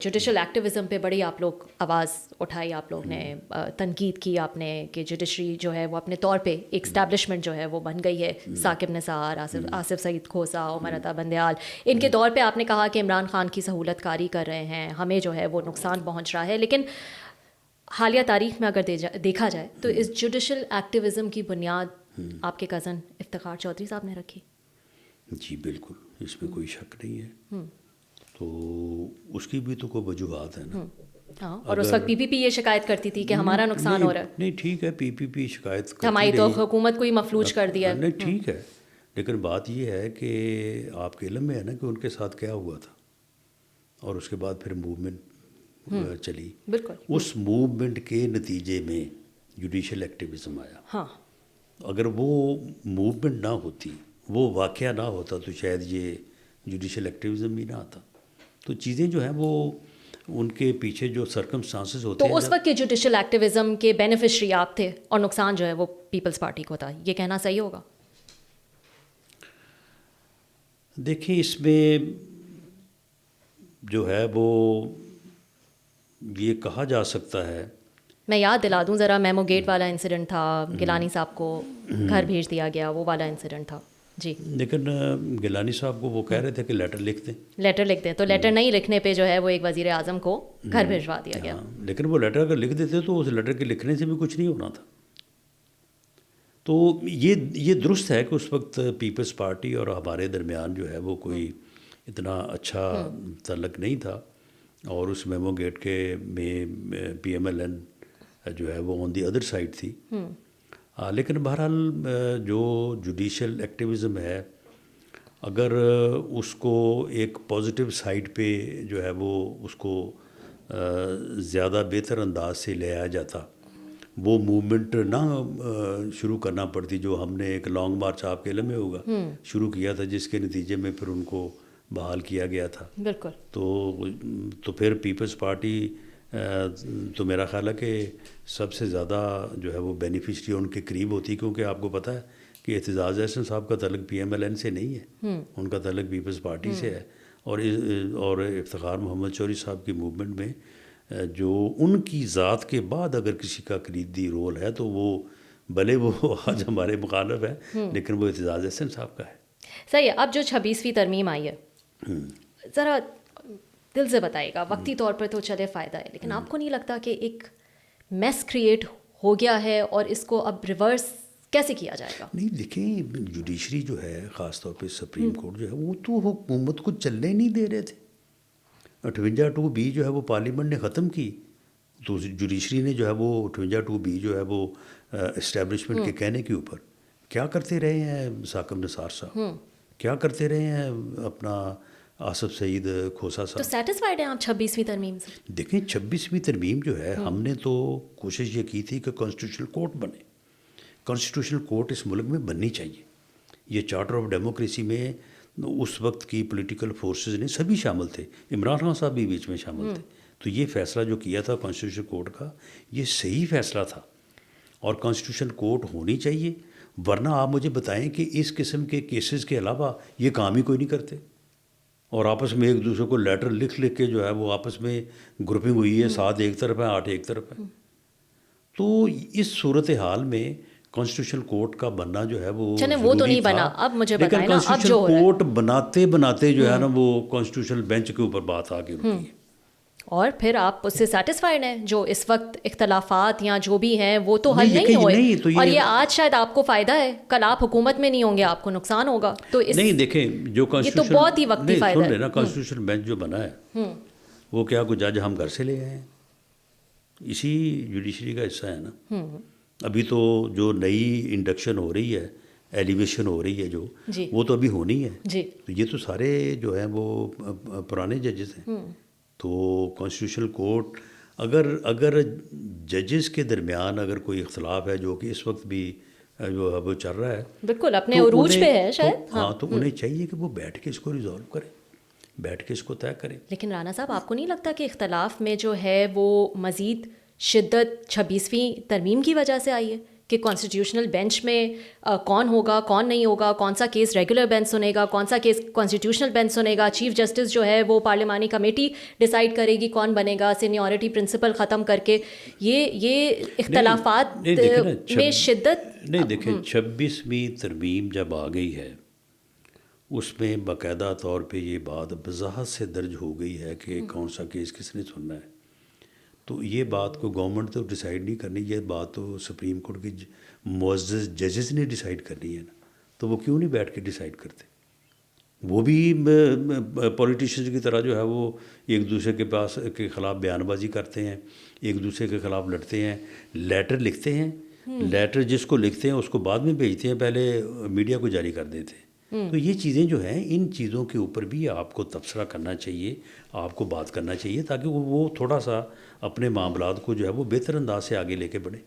Judicial ایکٹیوزم پہ بڑی آپ لوگ آواز اٹھائی، آپ لوگ نے تنقید کی آپ نے کہ جوڈیشری جو ہے وہ اپنے طور پہ ایک اسٹیبلشمنٹ جو ہے وہ بن گئی ہے. ثاقب نثار، آصف سعید کھوسا، عمر عطا بندیال، ان کے دور پہ آپ نے کہا کہ عمران خان کی سہولت کاری کر رہے ہیں، ہمیں جو ہے وہ نقصان پہنچ رہا ہے. لیکن حالیہ تاریخ میں اگر دیکھا جائے تو اس جوڈیشل ایکٹیوزم کی بنیاد آپ کے کزن افتخار چودھری صاحب نے رکھی. جی بالکل، اس میں کوئی شک نہیں ہے. تو اس کی بھی تو کوئی وجوہات ہے نا. ہاں، اور اس وقت پی پی یہ شکایت کرتی تھی کہ ہمارا نقصان ہو رہا ہے. نہیں ٹھیک ہے، پی شکایت کرتی ہماری تو رہی، حکومت کو ہی مفلوج کر دیا. نہیں ٹھیک ہے، لیکن بات یہ ہے کہ آپ کے علم میں ہے نا کہ ان کے ساتھ کیا ہوا تھا، اور اس کے بعد پھر موومنٹ چلی. بالکل. اس موومنٹ کے نتیجے میں جوڈیشل ایکٹیوزم آیا. ہاں، اگر وہ موومنٹ نہ ہوتی، وہ واقعہ نہ ہوتا، تو شاید یہ جوڈیشل ایکٹیوزم بھی نہ آتا. تو چیزیں جو ہیں وہ ان کے پیچھے جو سرکمسٹانسز ہوتے ہیں. تو اس وقت کے جوڈیشل ایکٹیوزم کے بینیفیشری آپ تھے اور نقصان جو ہے وہ پیپلز پارٹی کو تھا، یہ کہنا صحیح ہوگا؟ دیکھیں، اس میں جو ہے وہ یہ کہا جا سکتا ہے. میں یاد دلا دوں ذرا، میمو گیٹ والا انسیڈنٹ تھا، گیلانی صاحب کو گھر بھیج دیا گیا، وہ والا انسیڈنٹ تھا. جی، لیکن گیلانی صاحب کو وہ کہہ رہے تھے کہ لیٹر لکھ دیں، تو لیٹر نہیں لکھنے پہ جو ہے وہ ایک وزیر اعظم کو گھر بھیجوا دیا گیا. لیکن وہ لیٹر اگر لکھ دیتے تو اس لیٹر کے لکھنے سے بھی کچھ نہیں ہونا تھا. تو یہ درست ہے کہ اس وقت پیپلز پارٹی اور ہمارے درمیان جو ہے وہ کوئی اتنا اچھا تعلق نہیں تھا، اور اس میمو گیٹ کے میں پی ایم ایل این جو ہے وہ آن دی ادر سائڈ تھی. لیکن بہرحال جو جوڈیشل ایکٹیوزم ہے، اگر اس کو ایک پازیٹیو سائڈ پہ جو ہے وہ اس کو زیادہ بہتر انداز سے لے آیا جاتا، وہ موومنٹ نہ شروع کرنا پڑتی جو ہم نے ایک لانگ مارچ آپ کے علم میں ہوگا شروع کیا تھا، جس کے نتیجے میں پھر ان کو بحال کیا گیا تھا. بالکل. تو پھر پیپلز پارٹی تو میرا خیال ہے کہ سب سے زیادہ جو ہے وہ بینیفیشری ان کے قریب ہوتی، کیونکہ آپ کو پتہ ہے کہ اعتزاز احسن صاحب کا تعلق پی ایم ایل این سے نہیں ہے، ان کا تعلق پیپلز پارٹی سے ہے. اور افتخار محمد چودھری صاحب کی موومنٹ میں جو ان کی ذات کے بعد اگر کسی کا کلیدی رول ہے تو وہ بھلے وہ آج ہمارے مخالف ہے، لیکن وہ اعتزاز احسن صاحب کا ہے. صحیح ہے. اب جو 26ویں ترمیم آئی ہے، ذرا دل سے بتائیے گا. وقتی طور پر تو چلے فائدہ ہے، لیکن آپ کو نہیں لگتا کہ ایک میس کریٹ ہو گیا ہے اور اس کو اب ریورس کیسے کیا جائے گا؟ نہیں دیکھیں، جوڈیشری جو ہے، خاص طور پہ سپریم کورٹ جو ہے، وہ تو حکومت کو چلنے نہیں دے رہے تھے. 58(2)B جو ہے وہ پارلیمنٹ نے ختم کی، تو جوڈیشری نے جو ہے وہ 58(2)B جو ہے وہ اسٹیبلشمنٹ کے کہنے کے اوپر کیا کرتے رہے ہیں. ثاقب نثار صاحب کیا کرتے رہے ہیں، اپنا آصف سعید کھوسا صاحب. تو سیٹسفائیڈ ہیں آپ 26ویں ترمیم سے؟ دیکھیں 26ویں ترمیم جو ہے، ہم نے تو کوشش یہ کی تھی کہ کانسٹیٹیوشنل کورٹ بنے. کانسٹیٹیوشنل کورٹ اس ملک میں بننی چاہیے. یہ چارٹر آف ڈیموکریسی میں اس وقت کی پولیٹیکل فورسز نے سبھی شامل تھے، عمران خان صاحب بھی بیچ میں شامل تھے. تو یہ فیصلہ جو کیا تھا کانسٹیٹیوشنل کورٹ کا، یہ صحیح فیصلہ تھا، اور کانسٹیٹیوشنل کورٹ ہونی چاہیے. ورنہ آپ مجھے بتائیں کہ اس قسم کے کیسز کے علاوہ یہ کام ہی کوئی نہیں کرتے، اور آپس میں ایک دوسرے کو لیٹر لکھ کے جو ہے وہ آپس میں گروپنگ ہوئی ہے، 7 ایک طرف ہے، 8 ایک طرف ہے. تو اس صورتحال میں کانسٹیٹیوشنل کورٹ کا بننا جو ہے وہ وہ تو نہیں بنا. اب مجھے بتائیں نا، اب جو کورٹ بناتے جو ہے نا وہ کانسٹیٹیوشنل بینچ کے اوپر بات آ کے رکی ہے. اور پھر آپ اس سے سیٹسفائیڈ ہیں؟ جو اس وقت اختلافات یا جو بھی ہیں وہ تو حل نہیں ہوئے، اور یہ آج شاید آپ کو فائدہ ہے، کل آپ حکومت میں نہیں ہوں گے، آپ کو نقصان ہوگا. تو نہیں دیکھیں، جو یہ تو بہت ہی وقتی فائدہ ہے. کانسٹیٹیوشنل بینچ جو بنا ہے وہ کیا کوئی جج ہم گھر سے لے آئے ہیں؟ اسی جوڈیشری کا حصہ ہے نا. ابھی تو جو نئی انڈکشن ہو رہی ہے، ایلیویشن ہو رہی ہے جو، وہ تو ابھی ہونی ہے. تو یہ تو سارے جو ہیں وہ پرانے ججز ہیں. تو کانسٹیٹیوشنل کورٹ اگر ججز کے درمیان اگر کوئی اختلاف ہے، جو کہ اس وقت بھی جو ہے وہ چل رہا ہے، بالکل اپنے عروج پہ ہے شاید، ہاں، تو انہیں چاہیے کہ وہ بیٹھ کے اس کو ریزالو کریں، بیٹھ کے اس کو طے کریں. لیکن رانا صاحب، آپ کو نہیں لگتا کہ اختلاف میں جو ہے وہ مزید شدت 26ویں ترمیم کی وجہ سے آئی ہے؟ کہ کانسٹیٹیوشنل بینچ میں کون ہوگا کون نہیں ہوگا, کون سا کیس ریگولر بینچ سنے گا, کون سا کیس کانسٹیٹیوشنل بینچ سنے گا, چیف جسٹس جو ہے وہ پارلیمانی کمیٹی ڈیسائیڈ کرے گی کون بنے گا, سینیورٹی پرنسپل ختم کر کے. یہ اختلافات میں شدت نہیں دیکھیں 26ویں ترمیم جب آ گئی ہے اس میں باقاعدہ طور پہ یہ بات وضاحت سے درج ہو گئی ہے کہ کون سا کیس کس نے سننا ہے. تو یہ بات کو گورنمنٹ تو ڈیسائیڈ نہیں کرنی, یہ بات تو سپریم کورٹ کی معزز ججز نے ڈیسائیڈ کرنی ہے نا. تو وہ کیوں نہیں بیٹھ کے ڈیسائیڈ کرتے؟ وہ بھی پولیٹیشینز کی طرح جو ہے وہ ایک دوسرے کے خلاف بیان بازی کرتے ہیں, ایک دوسرے کے خلاف لڑتے ہیں, لیٹر لکھتے ہیں, لیٹر جس کو لکھتے ہیں اس کو بعد میں بھیجتے ہیں, پہلے میڈیا کو جاری کر دیتے ہیں. تو یہ چیزیں جو ہیں ان چیزوں کے اوپر بھی آپ کو تبصرہ کرنا چاہیے, آپ کو بات کرنا چاہیے تاکہ وہ تھوڑا سا اپنے معاملات کو جو ہے وہ بہتر انداز سے آگے لے کے بڑھے.